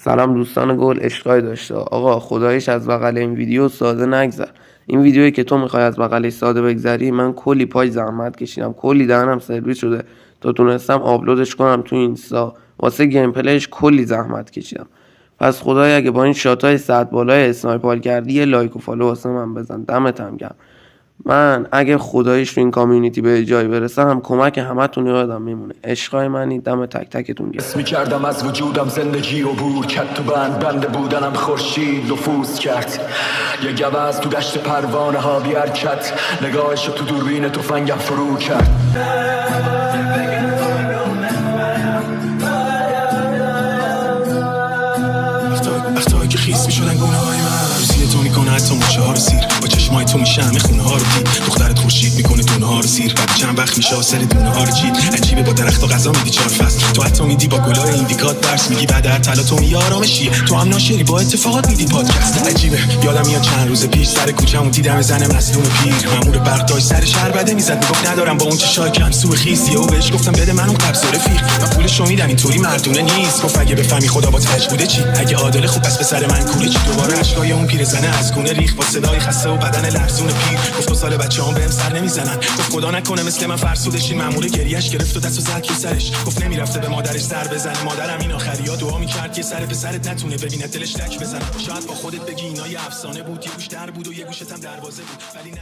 سلام دوستان گل، عشقای داشته آقا، خدایش از بغل این ویدیو ساده نگذر. این ویدیویی که تو میخوای از بغلش ساده بگذری، من کلی پای زحمت کشیدم، کلی دهنم سرویس شده تا تونستم آپلودش کنم تو اینستا. واسه گیم پلیش کلی زحمت کشیدم. پس خدای اگه با این شاتای صد بالای اسنایپر کردی یه لایک و فالو واسه من بزن، دمت هم گرم. من اگه خدایش تو این کامیونیتی به جایی برسم کمک همتون یادم میمونه. عشقای منی، دم تک تکتون گرم. اسمی کردم از وجودم زندگی رو بور کرد، تو بنده بودنم خورشید نفوذ کرد. یه گوز تو دشت پروانه ها بی حرکت، نگاهشو تو دوربین تفنگم فرو کرد. اختایی که خیس میشدن گونه های من، روزی تو میکنه حتی موچه ها رو سیر، با چشمای تو میشه همه خونه ها رو دید. دخترت خورشید میکنه دونه ها رو سیر، بعد چند وقت میشه آسر دونه ها رو چید. عجیبه با درخت و غذا میدی 4 فصل، تو حتی میدی با گلای ایندیکات درس میگی، بعد هر طلا تو میگی آرامشیه. تو هم ناشری با اتفاقات میدی پادکست. عجیبه یادم میاد چند روز پیش سر کوچه‌مون دیدم زن مظلوم پیر، مامور برق داشت سر شهر بده میزد، میگفت ندارم با اون چشای کم سو خیسی، و بهش گفتم بده من اون قبض رفیق و پولشو میدم، اینطوری مردونه نیست. گفت اگه بفهمی خدا با تاج بوده چی، اگه عادل خوب پس به سر من کوله چی. دوباره اشکای اون پیرزنه از گونه ریخ با صدای خسته و بدن لرزون پیر. گفت 2 سال بچه‌ام بهم سر نمیزنن، گفت خدا نکنه مثل من فرسودشین. مامور گریهش گرفت و دستو زد تو سرش، گفت نمیرفته به مادرش سر بزنه. مادرم این آخریا دعا میکرد که سر پسرت نتونه ببینه دلش تک بزنه. شاید با خودت بگی اینا یه افسانه بود، یه گوش در بود و یه گوشت هم دروازه بود، ولی نه